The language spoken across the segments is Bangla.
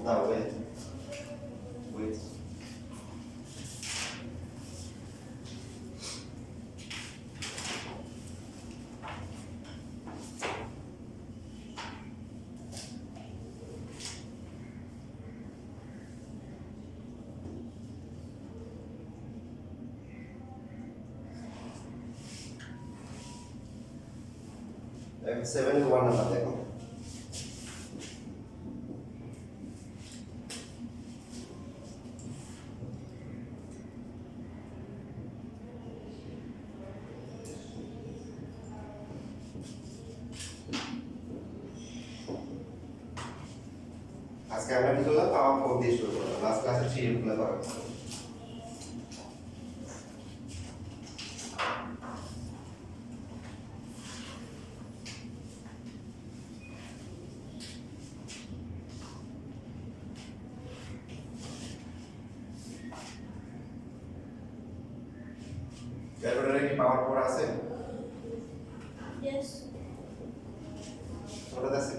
Now wait. দেখো 7 এর 1 নাম্বার দেখো আজকে আমরা কি করলাম পাওয়ার 4 দিয়ে শুরু করলাম লাস্ট ক্লাসে 3 এগুলো করা হয়েছে ক্যালকুলেটরে কি পাওয়ার 4 আছে Yes. ওটা আছে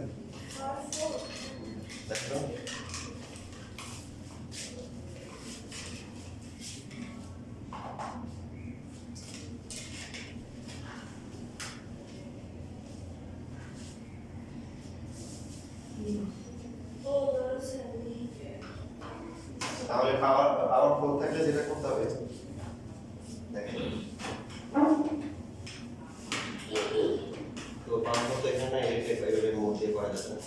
Power 4. দেখো Oh, that's heavy. তাহলে পাওয়ার 4 থাকলে যেটা করতে হবে দেখেন তো পাওয়ার 4 তো এখানে ইলেকট্রিক ফাইবারের মধ্যে করা যাবে না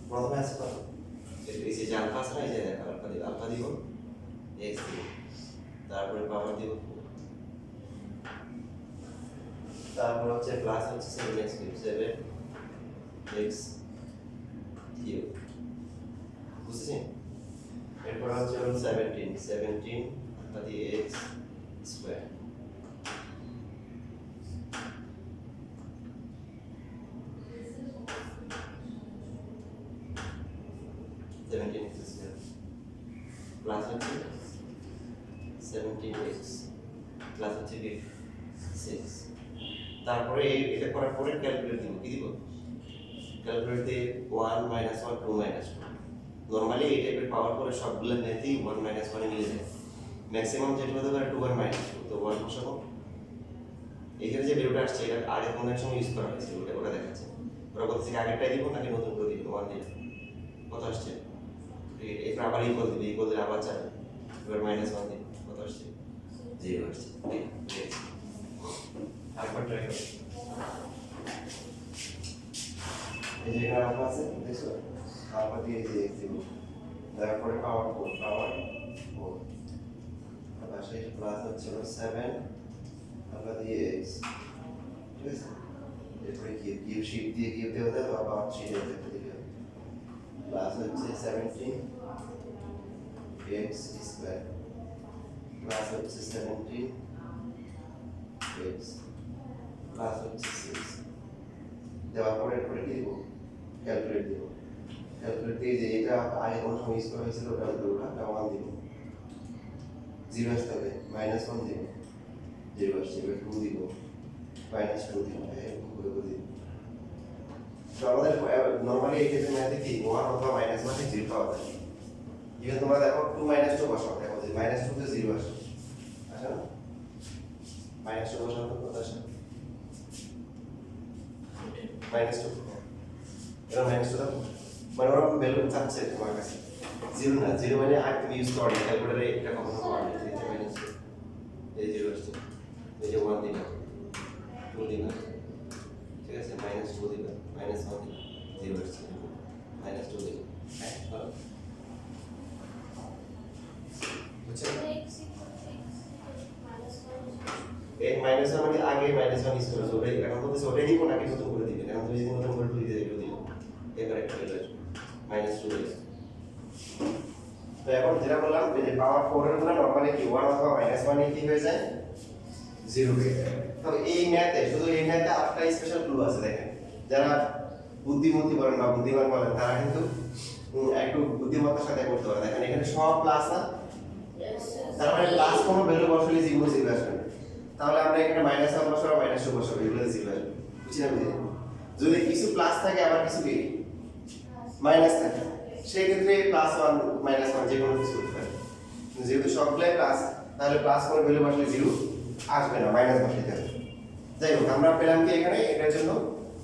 প্রথমে আছে কত এই যে আলফা আছে না এই যে আলফা দিব x দিব তারপরে পাওয়ার দিব তারপর হচ্ছে প্লাস হচ্ছে 7x কিউব 7x কিউব বুঝছেন এরপর হচ্ছে 17 অর্থাৎ x স্কয়ার প্লাস হচ্ছে 17x প্লাস হচ্ছে 6 তারপরে এটা করার পরে ক্যালকুলেট দিব কি দিব ক্যালকুলেট দিয়ে 1 1 2 2 নরমালি এই টাইপের পাওয়ার করে সবগুলো নেতেই 1 1 এ মিলে যায় ম্যাক্সিমাম যেটা হতে পারে 2 1 2 তো 1 বসাবো এখানে যে ভ্যালুটা আসছে এটা আগে কোন এক সময় ইউজ করা হয়েছে ওটা দেখাচ্ছে ওরা বলছে আগেরটাই দিব নাকি নতুন করে দিব 1 দিব কত আসছে এটা আবার ইকুয়াল দিলে আবার যাবে এবার -1 দিই কত আসছে 0 আসছে ঠিক আরেকবার ট্রাই করো এই যে এখানে আলফা আছে দেখছো আলফা দিয়ে এই যে x দিব তারপরে পাওয়ার 4 আবার সেই প্লাস হচ্ছে 7 আলফা দিয়ে x ঠিক আছে এরপরে কিউব শিফট দিয়ে কিউব দেওয়া যাবে আবার 3 দিয়ে দিতে হবে প্লাস হচ্ছে 17 x স্কয়ার প্লাস হচ্ছে 17 x প্লাস হচ্ছে 6 দেওয়ার পরে এরপরে কি দিব ক্যালকুলেট দিব ক্যালকুলেট দিয়ে যে এটা আগে কোন সময় ইউজ করা হয়েছিল ওটা ওটা 1 দিব 0 আসতে হবে -1 দিব 0 আসছে এবার 2 দিব -2 দিব এরকম করে করে দিব তো আমাদের নরমালি এই ক্ষেত্রে ম্যাথে কি 1 অথবা -1 0 পাওয়া যায় ইভেন তোমরা দেখো 2 2 বসাও দেখো যে -2 তে 0 আসে আচ্ছা -2 বসাও তো কত আসে -2 এটা -2 দাও মানে ওরা ভ্যালু চাচ্ছে তোমার কাছে 0 না 0 মানে আগে তুমি ইউজ করো ক্যালকুলেটরে এটা কখনো পাওয়া যায় এই যে এই 0 আসছে এই যে 1 দিলাম 2 দিলাম ঠিক আছে -2 দিলাম -1 দিলাম 0 আসছে -2 দিলাম হ্যাঁ ভালো বুঝছো এই -1 মানে আগে -1 ইউজ করেছো ওটাই এখন বলতেছে ওটাই দিব নাকি নতুন করে দিবেন এখন তুমি যদি নতুন করে দিয়ে দিবে দিও এবার একটা ভ্যালু আসবে -2 দিলে তো এখন যেটা বললাম যে পাওয়ার 4 এর গুলো নরমালি কি 1 অথবা -1 এ কি হয়ে যায় 0 হয়ে যায় তো এই ম্যাথে শুধু এই ম্যাথে আরেকটা স্পেশাল ক্লু আছে দেখেন যারা বুদ্ধিমতী বলেন বা বুদ্ধিমান বলেন তারা কিন্তু একটু বুদ্ধিমত্তার সাথে করতে পারে দেখেন এখানে সব প্লাস না তার মানে প্লাস কোনো ভ্যালু বসালে 0 আসবে তাহলে আমরা এখানে -1 বসাবো -2 বসাবো এগুলো 0 আসবে বুঝলেন? যদি কিছু প্লাস থাকে আবার কিছু কি মাইনাস থাকে, সেই ক্ষেত্রে প্লাস ওয়ান মাইনাস ওয়ান যে কোনো কিছু হতে পারে। যেহেতু সবগুলাই প্লাস, তাহলে প্লাস করে ভ্যালু বসলে জিরো আসবে না, মাইনাস বসাইতে হবে। যাই হোক, আমরা পেলাম কি এখানে এটার জন্য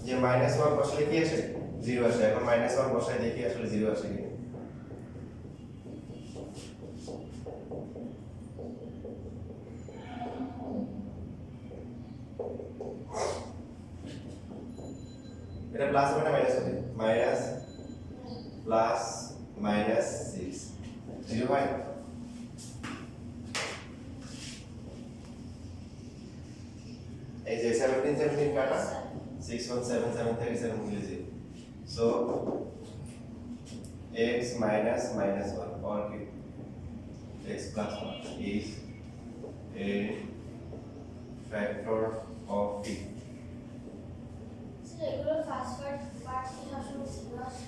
যে মাইনাস ওয়ান বসালে কি আসে, জিরো আসে। এখন মাইনাস ওয়ান বসাই দেখি আসলে জিরো আসে কিনা। এটা প্লাস হবে না মাইনাস হবে? মাইনাস প্লাস মাইনাস 6 জিরো হয়। এই যে 17 17 কাটা 6 1 7 7 থেকে 7 মিলে যায়। So x minus minus 1 or x plus 1 is a factor of t. So, এগুলো ফার্স্ট পার্ট কি আসলে জিরো আসে?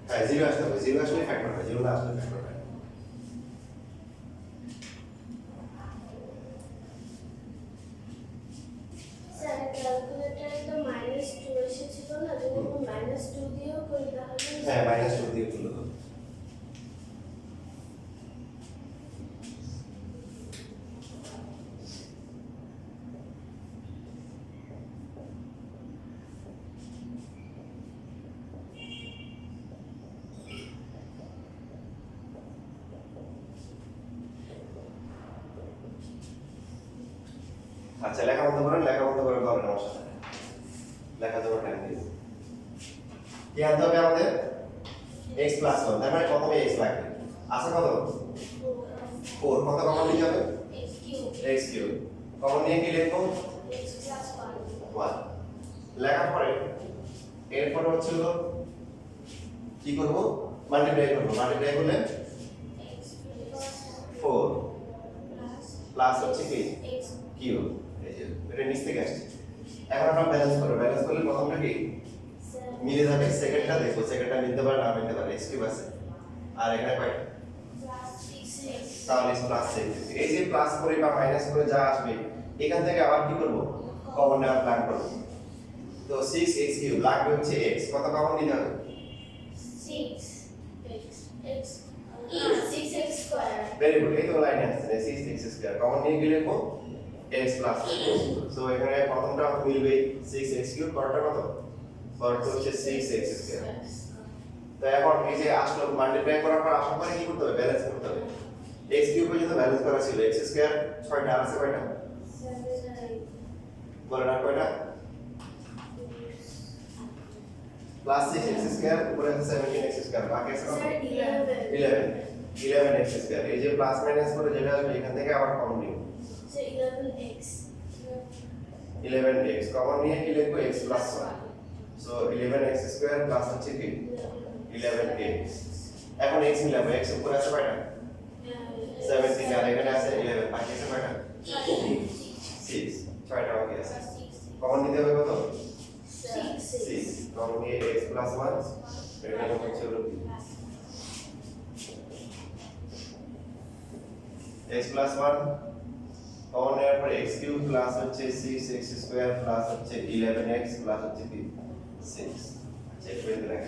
হ্যাঁ, জিরো আসতে হবে, জিরো আসলে ফ্যাক্টর হয়, জিরো না আসলে ফ্যাক্টর হয়। স্যার ক্যালকুলেটরে তো -2 এসেছিল না, যদি আমি -2 দিয়েও করি তাহলে হ্যাঁ, মাইনাস 2 দিয়ে তুলে দাও। আচ্ছা, লেখা বন্ধ করেন, লেখা বন্ধ করে করেন আমার সাথে। লেখা দেবো টাইম দিয়ে। কি আনতে হবে আমাদের? x প্লাস 1, তার মানে প্রথমে x লাগবে। আছে কত? 4। কত কমন নিতে হবে? x cube. কমন নিয়ে কি লিখবো? x plus 1। লেখার পরে এরপর হচ্ছে হলো কি করব? মাল্টিপ্লাই করব। মাল্টিপ্লাই করলে 4 প্লাস হচ্ছে কি কিউব। এই যে এটা নিচ থেকে আসছে। এখন আমরা ব্যালেন্স করব। ব্যালেন্স করলে প্রথমটা কি মিলে যাবে, সেকেন্ডটা দেখো, সেকেন্ডটা মিলতে পারে না মিলতে পারে, x কিউব আছে। আর এখানে কয়টা? তাহলে প্লাস 6। এই যে প্লাস করে বা মাইনাস করে যা আসবে, এখান থেকে আবার কি করব? কমন নেওয়ার প্ল্যান করব। তো 6x কিউব লাগবে হচ্ছে x, কত কমন নিতে হবে? 6x square. ভেরি গুড, এই তো লাইনে আসছে 6x স্কয়ার। কমন নিয়ে গেলে কো x প্লাস। সো এখানে প্রথমটা মিলবে 6x কিউব, পরেরটা কত? পরেরটা হচ্ছে 6x স্কয়ার। তো এখন এই যে আসলো মাল্টিপ্লাই করার পর আসার পরে কি করতে হবে? ব্যালেন্স করতে হবে। x কিউব পর্যন্ত ব্যালেন্স করা ছিল, x স্কয়ার 6টা আর আছে কয়টা? বলেন আর কয়টা? প্লাস 6x স্কয়ার উপরে আছে 17x স্কয়ার, বাকি আছে কত? 11x square. এই যে প্লাস মাইনাস করে যেটা আসবে এখান থেকে আবার কমন নিব। 11x কমন নিয়ে কি লিখবো? x plus 1। So 11x square plus হচ্ছে কি 11x। এখন x মিলাবো, x উপরে আছে কয়টা? 17 আর এখানে আছে 11, বাকি আছে কয়টা? 6। 6টা বাকি আছে। কমন নিতে হবে কত? 6। কমন নিয়ে x প্লাস 1 এটা হচ্ছে হলো x প্লাস 1 কমন নেওয়ার পর x কিউব প্লাস হচ্ছে 6x স্কয়ার প্লাস হচ্ছে 11x প্লাস হচ্ছে কি 6। চেক করে দিলাম।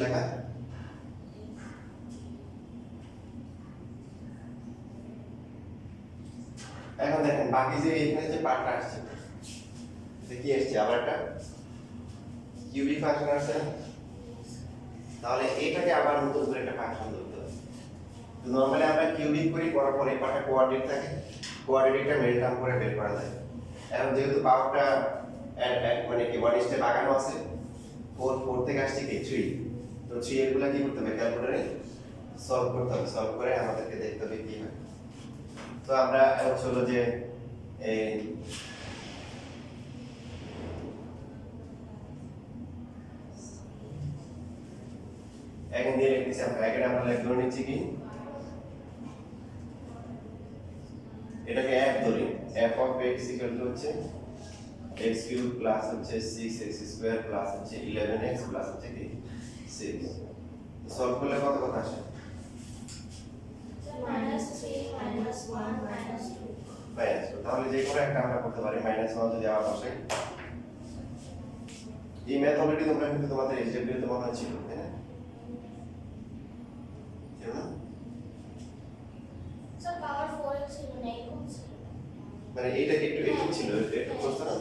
লেখা? এখন দেখেন বাকি যে এখানে যে পার্টটা আসছে কি আসছে আবার একটা কিউবিক ফাংশন আসছে না? তাহলে এটাকে আবার নতুন করে একটা ফাংশন ধরতে হবে। তো নরমালি আমরা কিউবিক করি করার পরে এই পার্টটা কোয়াড্রেটিক থাকে, কোয়াড্রেটিকটা মেল্টাম করে বের করা যায়। এখন যেহেতু পাওয়ারটা মানে কি 1 স্টেপ আগানো আছে, 4 থেকে আসছে কি 3, তো 3 এগুলা কি করতে হবে ক্যালকুলেটরে সলভ করতে হবে, সলভ করে আমাদেরকে দেখতে হবে কি হয়। তো আমরা হলো যে এই এখন দিয়ে লিখতেছি আমরা এখানে আমরা লিখে নিচ্ছি কি এটাকে f ধরি, f of x হচ্ছে x কিউব প্লাস হচ্ছে 6x স্কয়ার প্লাস হচ্ছে 11x প্লাস হচ্ছে কি 6। সলভ করলে কত কত আসে? -2 তাহলে যে কোনো একটা আমরা করতে পারি -1 যদি আবার বসাই। এই ম্যাথ অলরেডি তোমরা কিন্তু তোমাদের এসডব্লিউ তে মনে হয় ছিল, তাই না? ছিল না? স্যার পাওয়ার 4 ছিল না এরকম ছিল। মানে এইটা একটু ছিল, একটু বুঝতে না?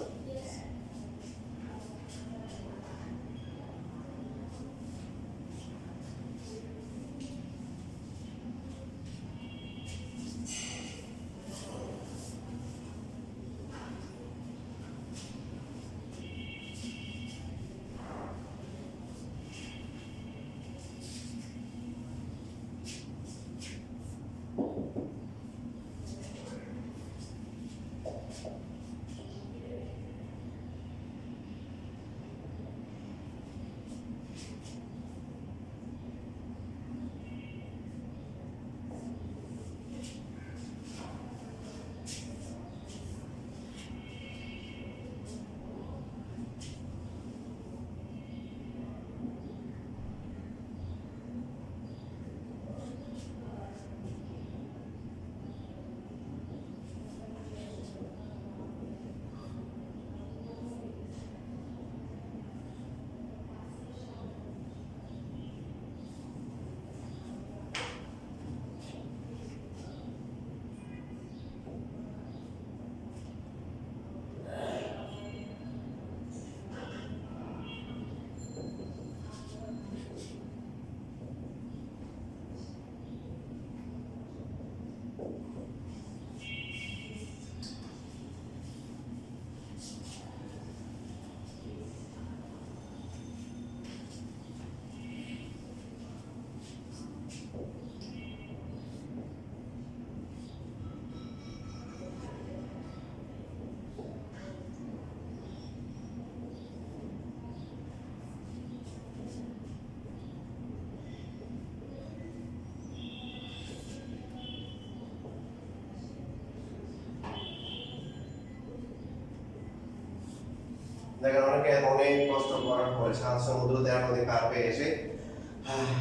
দেখেন অনেকে অনেক কষ্ট করার পরে 7 সমুদ্র 13 নদী পার হয়ে এসে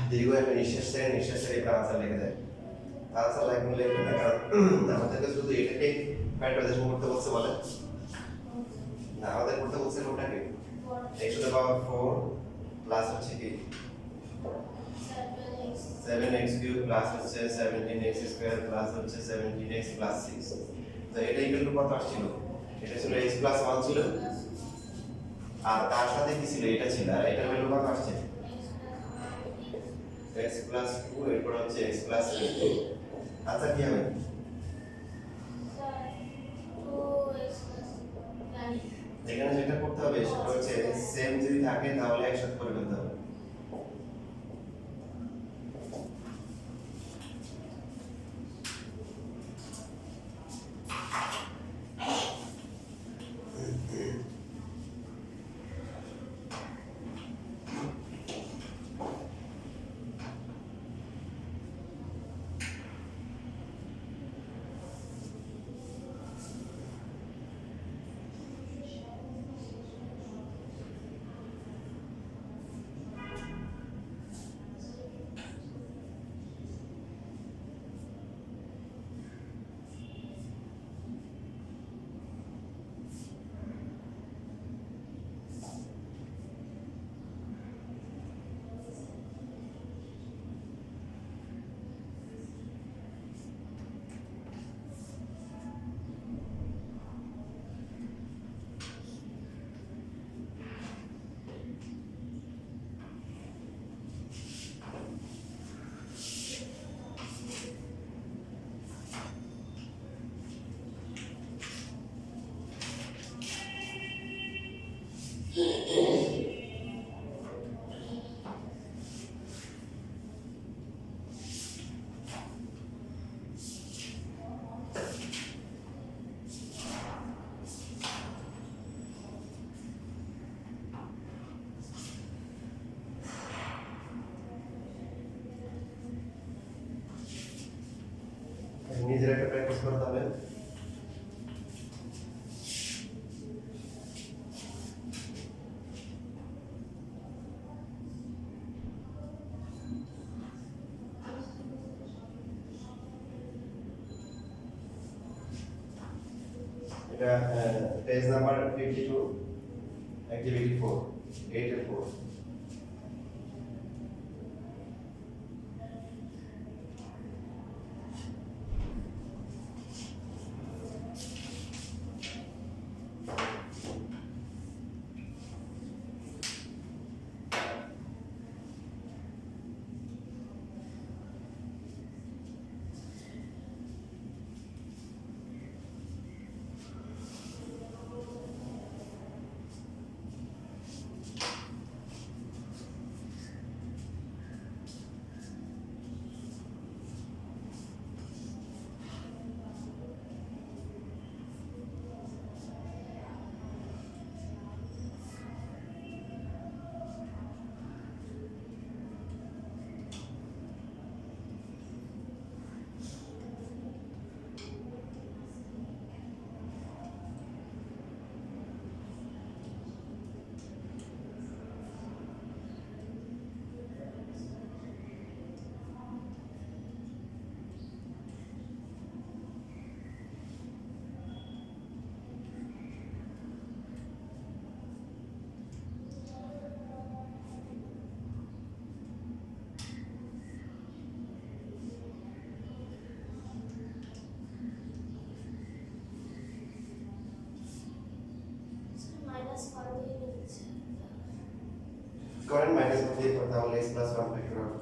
দীর্ঘ একটা নিঃশ্বাস ছেড়ে এবার আনসার লিখে দেয়। আনসার লিখলে না, কারণ আমাদেরকে শুধু এটাকে ফ্যাক্টরাইজেশন করতে বলছে বলে না, আমাদের করতে বলছে ওটাকে x to the power 4 plus হচ্ছে কি 7x কিউব প্লাস হচ্ছে 17x স্কয়ার প্লাস হচ্ছে 17x প্লাস 6। তো এটা ইকুয়াল টু কত আসছিল? এটা ছিল x প্লাস 1 ছিল, আর তার সাথে কি ছিল? এটা ছিল, আর এটার ভ্যালু কত আসছে? x প্লাস 2 এরপর হচ্ছে x প্লাস 3। আচ্ছা কি হবে? এখানে যেটা করতে হবে সেটা হচ্ছে সেম যদি থাকে তাহলে একসাথে করে ফেলতে হবে। নিজের একটা প্র্যাকটিস করতে হবে। এটা পেজ নাম্বার 52 অ্যাক্টিভিটি 4 8 এর 4। করেন মাইনাস দিয়ে তাহলে x প্লাস 1 ফ্যাক্টর হবে।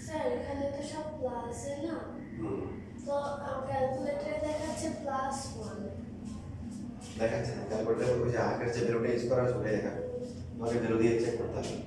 স্যার এখানে তো সব প্লাসে না, হুম তো ক্যালকুলেটরে দেখাচ্ছে +1। দেখাচ্ছে না ক্যালকুলেটর ওই যে আগের যে ভ্যালুটা ইউজ করা সেটাই দেখাবে, তোমাকে ভ্যালু দিয়ে চেক করতে হবে।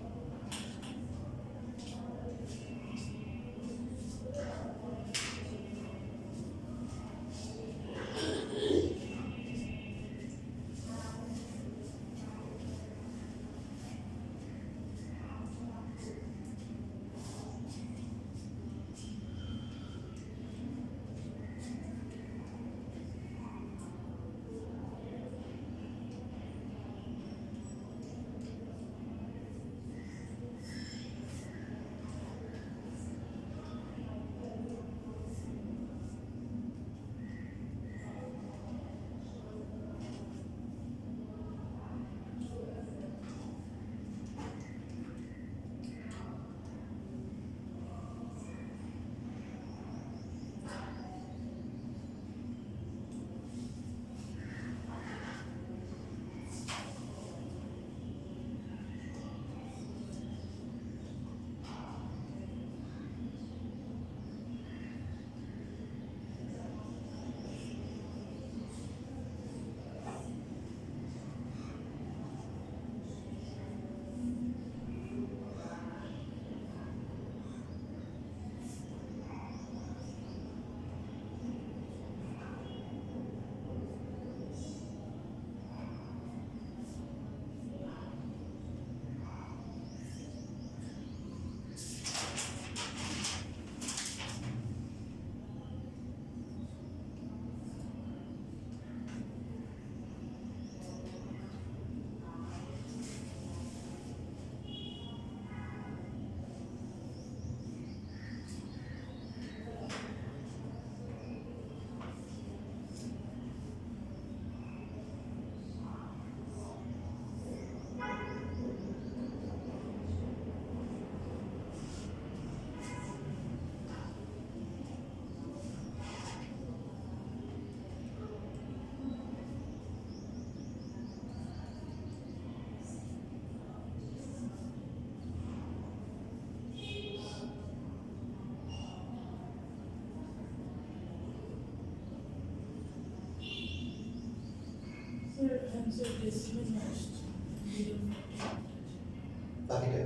বাকিটা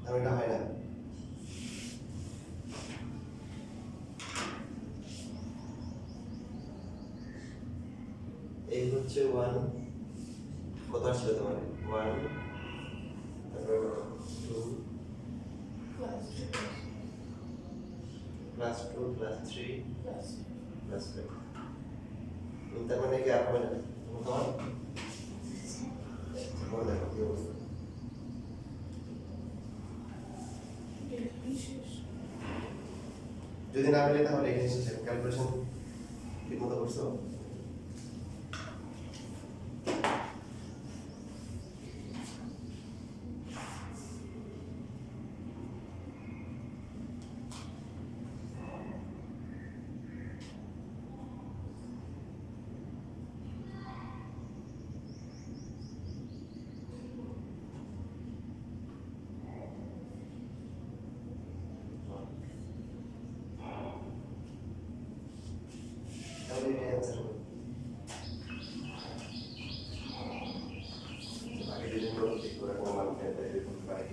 আর এটা হয় না। এই হচ্ছে 1 কত আসলে তোমার 1 তারপর 2 প্লাস 2 প্লাস 3 প্লাস 5 তার মানে কি আর হবে না তোমার মনে দেখো কি অবস্থা। যদি না মিলে তাহলে এখানে শেষ ক্যালকুলেশন ঠিক মতো করছো। তাহলে এটা অ্যান্সার হবে। বাকি দুজনগুলো ঠিক করে কোনো মান পেতে এরকম পাই।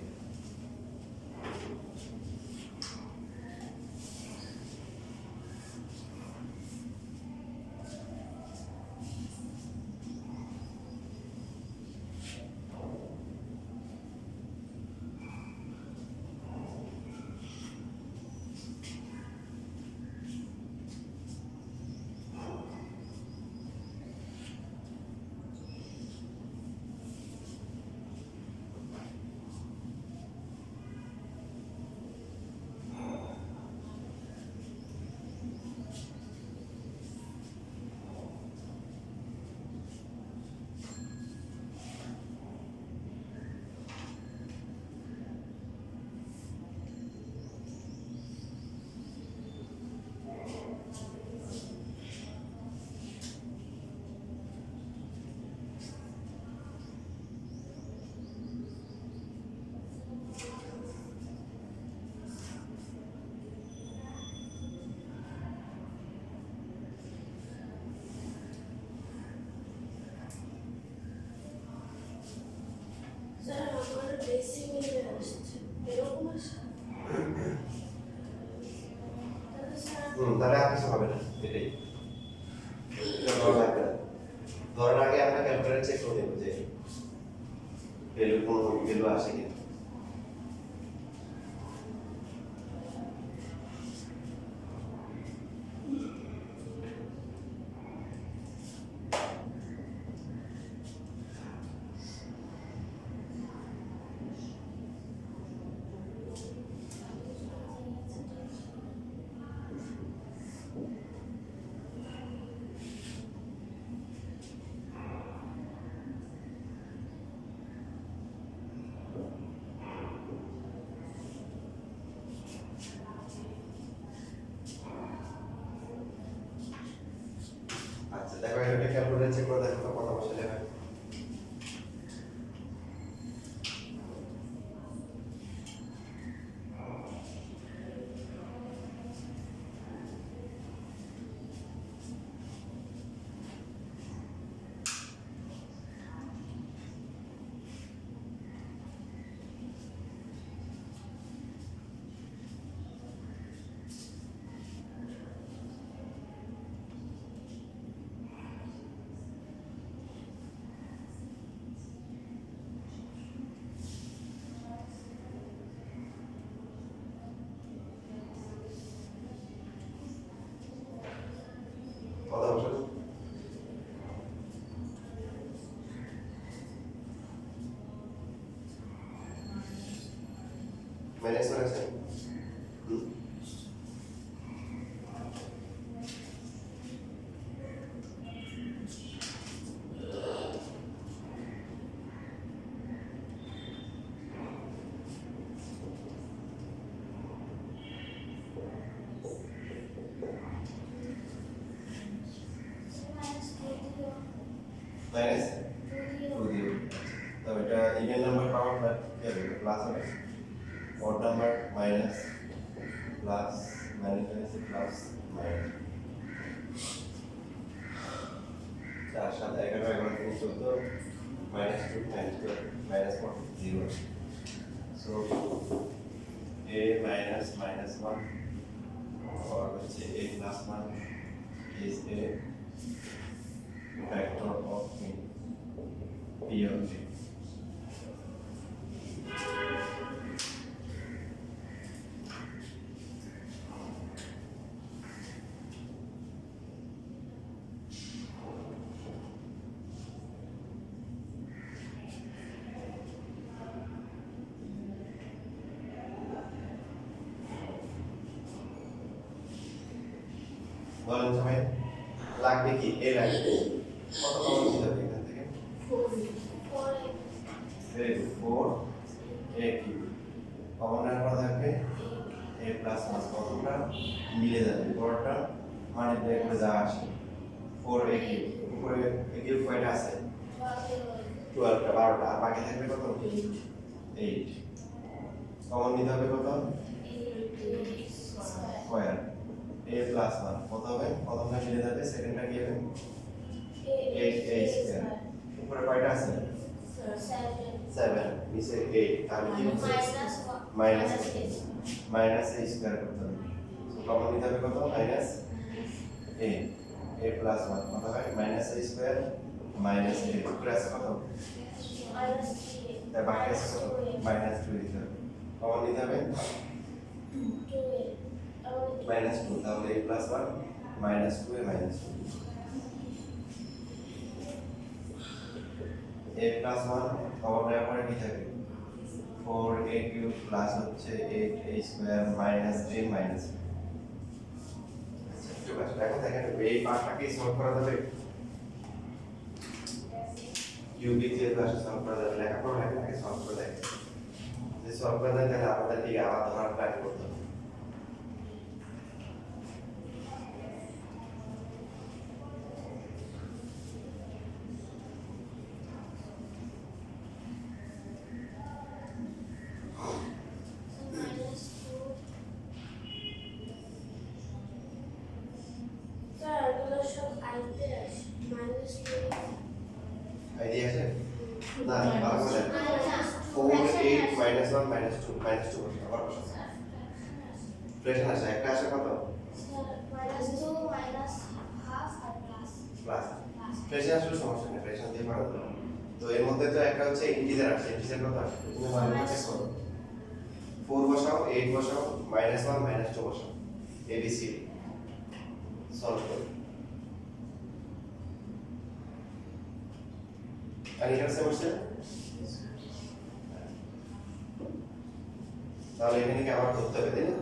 স্যার আমার ডেসিমেলে আসছে এরকম আসে তাহলে স্যার তাহলে আর কিছু হবে না এটাই এটা ধরা লাগবে না। ধরার আগে আমরা ক্যালকুলেটর চেক করে নেব যে ভ্যালু কোন ভ্যালু আসে কিনা। আচ্ছা দেখো এটা ক্যালকুলেটর চেক করে দেখো কত বসালে হয়। কত বসালে মাইনাস করেছে মাইনাস 2 দিয়ে তো এটা ইভেন নাম্বার পাওয়ার প্লাস হবে odd number minus plus minus plus minus 4 7 11 11 3 14 minus 2 times 12 minus 1 0. So a minus minus 1 or let's say a plus 1 is a factor of p of g. বলেন সবাই লাগবে কি এ লাগবে কত কমন দিতে হবে এখান থেকে 4 a কিউব কমন নেওয়ার পর থাকবে a প্লাস প্লাস কতটা মিলে যাবে পরটা মানে ব্রেক করে যা আসে 4 a কিউব উপরে a কিউব কয়টা আছে 12টা 12টা আর বাকি থাকবে কত 8 কমন নিতে হবে কত স্কয়ার a plus 1 কত হবে প্রথমটা মিলে যাবে সেকেন্ডটা কি হবে 8a স্কয়ার উপরে কয়টা আছে 7 নিচে 8 তাহলে কি হচ্ছে মাইনাস a স্কয়ার করতে হবে কমন নিতে হবে কত মাইনাস a plus 1 কত হয় minus a square minus a উপরে আছে কত তাই বাকি আছে কত মাইনাস 2 দিতে হবে কমন নিতে হবে minus 2 তাহলে a plus 1 minus 2 a minus 2 a plus 1 পাওয়ার নেওয়ার পরে কি থাকে 4a কিউব প্লাস হচ্ছে 8a square minus a minus ঠিক আছে এখন দেখেন এই পার্টটাকে সলভ করা যাবে কিউবিক যে ভাষা সলভ করা যাবে লেখাপড়া লেখাটাকে সলভ করে দেখেন যে সলভ করে দেন তাহলে আমাদের ঠিক আলাদা ধরার প্ল্যান করতে হবে আইডিয়া আছে না ভালো করে 4 8 minus 1 minus 2 বসে আবার বসে ফ্রেকশন আছে একটা আছে কত প্লাস ফ্রেকশন আসলে সমস্যা নেই ফ্রেকশন দিয়ে পারো তো এর মধ্যে তো একটা হচ্ছে ইন্টিজার আছে ইন্টিজার কত আছে তুমি মাইনাস চেক করো 4 বসাও 8 বসাও -1 -2 বসাও এবিসিডি সলভ করো আর এখানে সমস্যা তাহলে এখানে কি আবার ধরতে হবে তাই না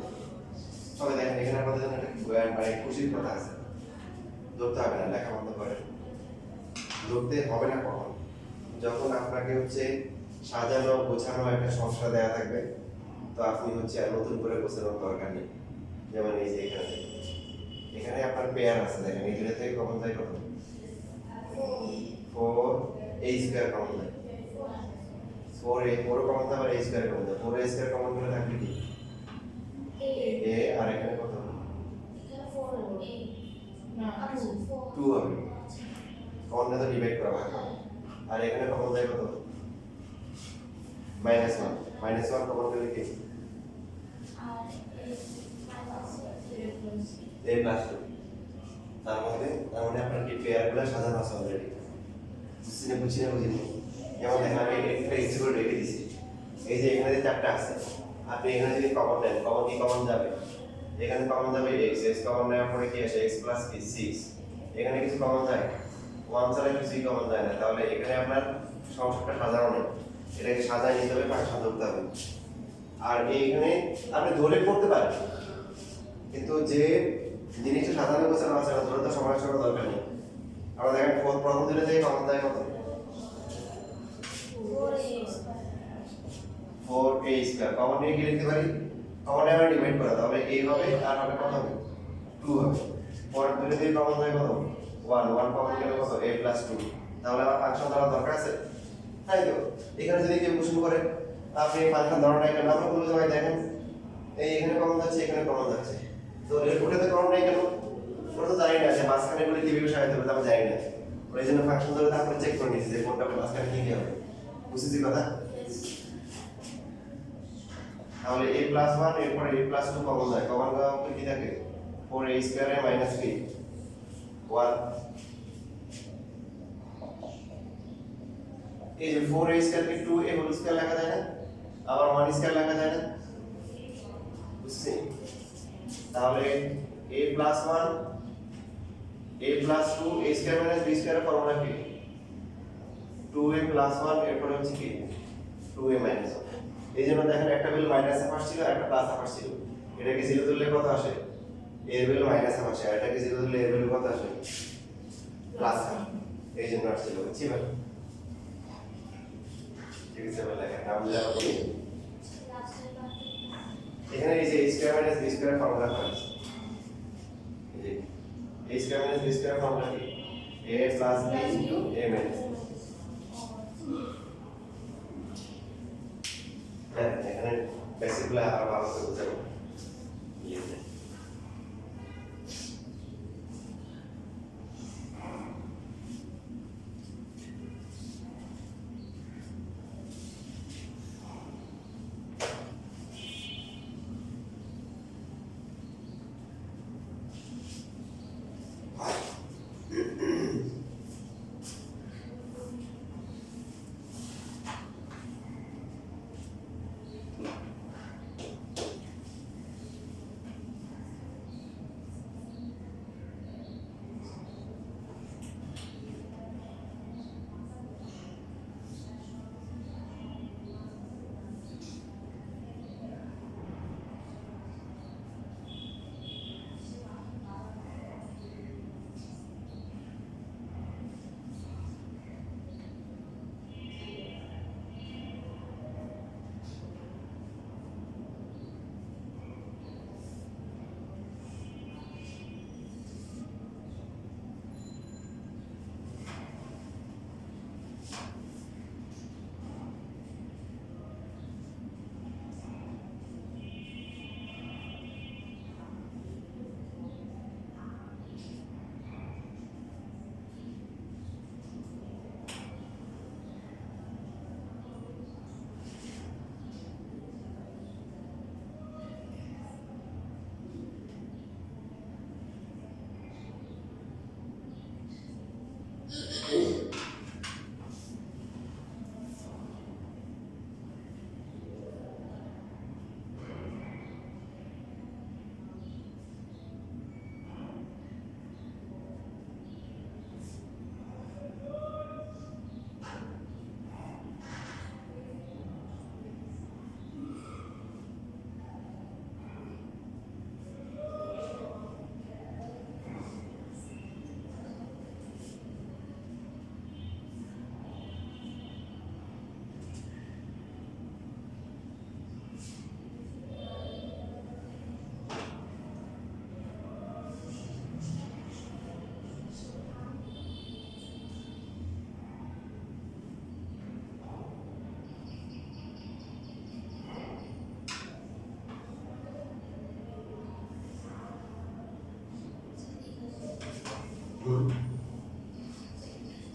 তবে দেখেন এখানে আমাদের জন্য একটা মানে খুশির কথা আছে ধরতে হবে না লেখা বন্ধ করে ধরতে হবে না কখন যখন আপনাকে হচ্ছে সাজানো গোছানো একটা সংখ্যা দেয়া থাকবে তো আপনি হচ্ছে আর নতুন করে গোছানোর দরকার নেই যেমন এই যে এখানে আপনার পেয়ার আছে দেখেন এই দুটো থেকে কমন যায় কত 4 a স্কয়ার কমন যায় 4a 4 কমন যায় আর a স্কয়ার কমন যায় 4a স্কয়ার কমন করে থাকবে কি a আর এখানে কত 2 হবে কমনটা তো ডিভাইড করা হয় আর এখানে কমন যায় কত -1 কমন করলে কি a plus 2 তার মানে আপনার কি পেয়ারগুলো সাজানো আছে অলরেডি বুঝিনি যেমন দেখেন আমি এটা ইচ্ছে করে রেখে দিছি এই যে এখানে যে চারটা আছে আপনি এখানে যদি কমন নেন কমন কি কমন যাবে এখানে কমন যাবে x কমন নেওয়ার পরে কি আসে x প্লাস কি 6 এখানে কিছু কমন যায় 1 ছাড়া কিছুই কমন যায় না তাহলে এখানে আপনার সংখ্যাটা সাজানো নেই এটাকে সাজায় নিতে হবে ভাষা ধরতে হবে আর এইখানে আপনি ধরে পড়তে পারেন কিন্তু যে জিনিসটা সাজানো গোছানো আছে না ধরে তো সময় দরকার নেই আমরা দেখেন প্রথম দুটো থেকে কমন যায় কত 4a স্কয়ার কমন নিয়ে কি লিখতে পারি কমন আমরা ডিভাইড করা তাহলে a হবে আর হবে কত হবে 2 হবে পরের দুটো থেকে কমন যায় কত 1 কমন গেলে কত a plus 2 তাহলে আমার ফাংশন ধরা দরকার আছে তাই তো এখানে যদি কেউ প্রশ্ন করে আপনি ফাংশন ধরাটা কেন আমরা বলবো যে ভাই দেখেন এই এখানে কমন যাচ্ছে এখানে কমন যাচ্ছে তো এর ওটাতে কমন নাই কেন ওটা তো জানি না যে মাঝখানে গুলো কিভাবে সাজাতে হবে আমরা জানি না এই জন্য ফাংশন ধরে তারপরে চেক করে নিয়েছি যে কোনটা মাঝখানে কি হবে, বুঝেছি কথা? তাহলে a প্লাস 1 এরপর a প্লাস 2 কমন যায়, কমন যাওয়া কি থাকে 4a স্কয়ার এ মাইনাস কি 1, এই যে 4a স্কয়ার কে 2a হোল স্কয়ার লেখা যায় না, আবার 1 স্কয়ার লেখা যায় না, বুঝছেন? তাহলে a plus 1 a plus 2 a square minus b square এর ফর্মুলা কি 2a প্লাস 1 এরপর হচ্ছে কি 2a মাইনাস 1। এই জন্য দেখেন একটা ভ্যালু মাইনাস হাফ আসছিল আর একটা প্লাস হাফ আসছিল, এটাকে জিরো ধরলে কত আসে, এর ভ্যালু মাইনাস হাফ আসে, আর এটাকে জিরো ধরলে এর ভ্যালু কত আসে প্লাস হাফ, এই জন্য আসছিল, বুঝছি ভাই? ঠিক আছে ভাই, লেখা নাম দেওয়া করি এখানে এই যে a square minus b square formula আছে, এই যে a square minus b square formula কি a plus b into a minus, হ্যাঁ এখানে বেসিকগুলো আরো ভালো করে বুঝাবো।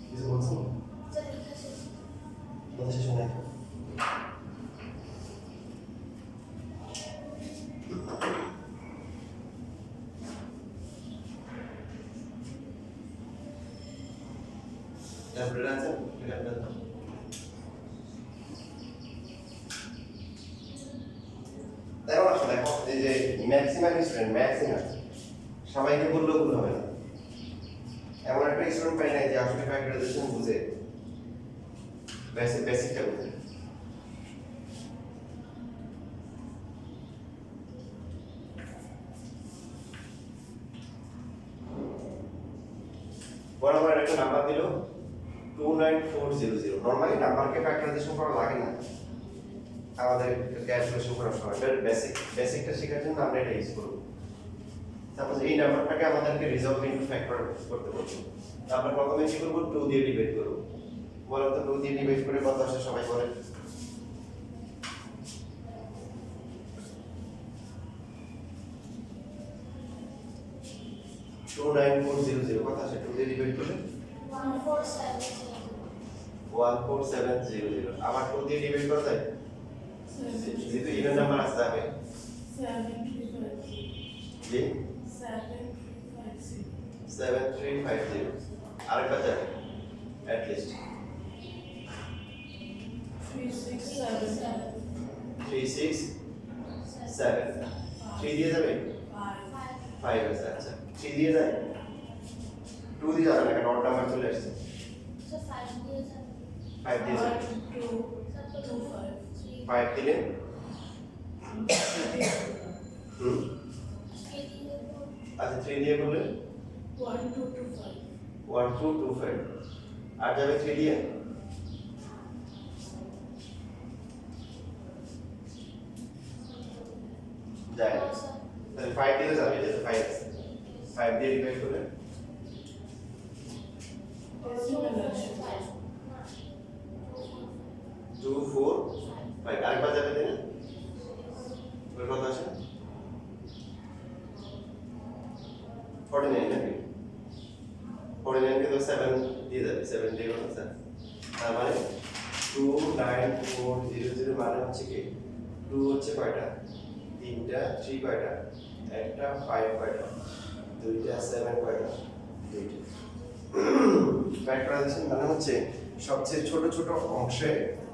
কিছু বলছেন? কথা শেষ হয় না। তারপরে আছে এটা দেখো আসলে দেখো এই যে ম্যাক্সিমাম স্টুডেন্ট ম্যাক্সিমাম সবাইকে বললেও ভুল হবে না, এমন একটা স্টুডেন্ট পাই নাই যে আসলে ফ্যাক্টরাইজেশন বুঝে, বেসিকটা বুঝে। বরাবর একটা নাম্বার দিল 29400, নরমালি নাম্বারকে ফ্যাক্টরাইজেশন করা লাগে না আমাদের ক্যালকুলেশন করার সময়, বেসিকটা শেখার জন্য আমরা এটা ইউজ করব। সাপোজ এই নাম্বারটাকে আমাদেরকে রিজলভ ইনটু ফ্যাক্টর করতে বলছে, আমরা প্রথমে কি করব 2 দিয়ে ডিভাইড করব, বলো তো 2 দিয়ে ডিভাইড করে কত আসে সবাই বলেন? 29400 কত আসে 2 দিয়ে ডিভাইড করলে 14700 আবার 2 দিয়ে ডিভাইড করা যায় যেহেতু ইভেন নাম্বার আছে যাবে জি 7350 আরেকটা যাবে at least 367 3 দিয়ে যাবে 5 আছে আচ্ছা 3 দিয়ে যায় 2 দিয়ে যাবে না কারণ অড নাম্বার চলে আসছে 5 দিয়ে যাবে 5 দিলে আচ্ছা 3 দিয়ে করলে 1225 আর যাবে 3 দিয়ে যায় না। তাহলে 5 দিয়ে যাবে যেটা 5 আছে 5 দিয়ে ডিভাইড করলে 245 আরেকবার যাবে তাই না ওর কত আছে 49 নাকি 49 কে তো 7 দিয়ে যাবে 7 দিয়ে কত আছে তার মানে 29400 মানে হচ্ছে কি 2 হচ্ছে কয়টা তিনটা 3 কয়টা একটা 5 কয়টা দুইটা 7 কয়টা দুইটা ফ্যাক্টরাইজেশন মানে হচ্ছে সবচেয়ে ছোট ছোট অংশে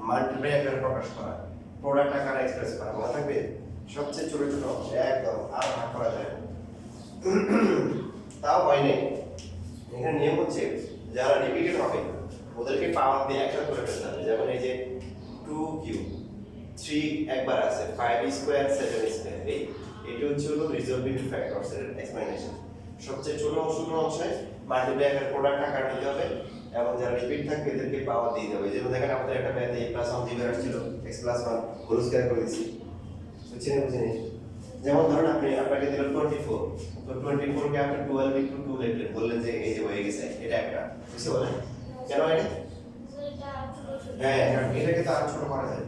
মাল্টিপ্লাই আকারে প্রকাশ করা প্রোডাক্ট আকারে এক্সপ্রেস করা মনে থাকবে সবচেয়ে ছোট ছোট অংশ একদম আর ভাগ করা যায় না তাও হয় নাই এখানে নিয়ম হচ্ছে যারা রিপিটেড হবে ওদেরকে পাওয়ার দিয়ে একসাথে করে ফেলতে হবে যেমন এই যে 2 কিউব 3 একবার আছে 5 স্কয়ার 7 স্কয়ার এটা হচ্ছে হলো রিজলভিং ফ্যাক্টরস এর এক্সপ্লেনেশন সবচেয়ে ছোট অংশে মাল্টিপ্লাই আকারে প্রোডাক্ট আকার নিতে হবে এবং যারা রিপিট থাকবে এদেরকে পাওয়ার দিয়ে দেবে যেমন দেখেন আমাদের একটা ম্যাথে a প্লাস 1 দিয়ে আসছিল x প্লাস 1 হোল স্কয়ার করে দিয়েছি বুঝছেন যেমন ধরুন আপনাকে দিল 24 তো 24 কে আপনি 12 ইনটু 2 লিখলেন বললেন যে এই যে হয়ে গেছে এটা একটা বুঝতে বলেন কেন এটা হ্যাঁ এটাকে তো আরো ছোট করা যায়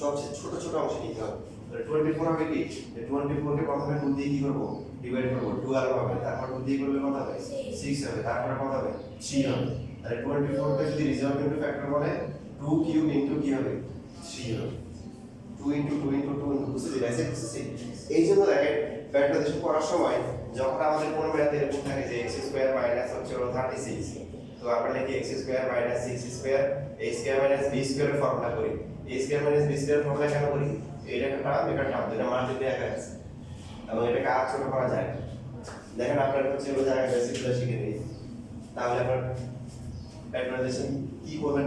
সবচেয়ে ছোট ছোট অংশ নিতে হবে 24 হবে কি 24 কে প্রথমে 2 দিয়ে কি করব ডিভাইড করব 12 হবে তারপর 2 দিয়ে করলে কত হবে 6 হবে তারপর কত হবে 3 হবে তাহলে 24 কে যদি রিজলভিং ফ্যাক্টর বলে 2 কিউব ইনটু কি হবে 3 হবে 2 ইনটু 2 ইনটু 2 বুঝতে পারছি বুঝতেছি এই জন্য দেখেন ফ্যাক্টরাইজেশন করার সময় যখন আমাদের কোনো ম্যাথে এরকম থাকে যে x স্কয়ার মাইনাস হচ্ছে 36 তো আমরা লিখি x square minus 6 square a square minus b square এর ফর্মুলা করি a square minus b square formula কেন করি এটা একটা টার্ম এটা টার্ম দুটো মাল্টিপ্লাই আকারে আছে এবং এটাকে আর ছোট করা যায় না দেখেন আপনার হচ্ছে ওই জায়গায় বেসিকগুলো শিখে নিই তাহলে আপনার ফ্যাক্টরাইজেশন কি করবেন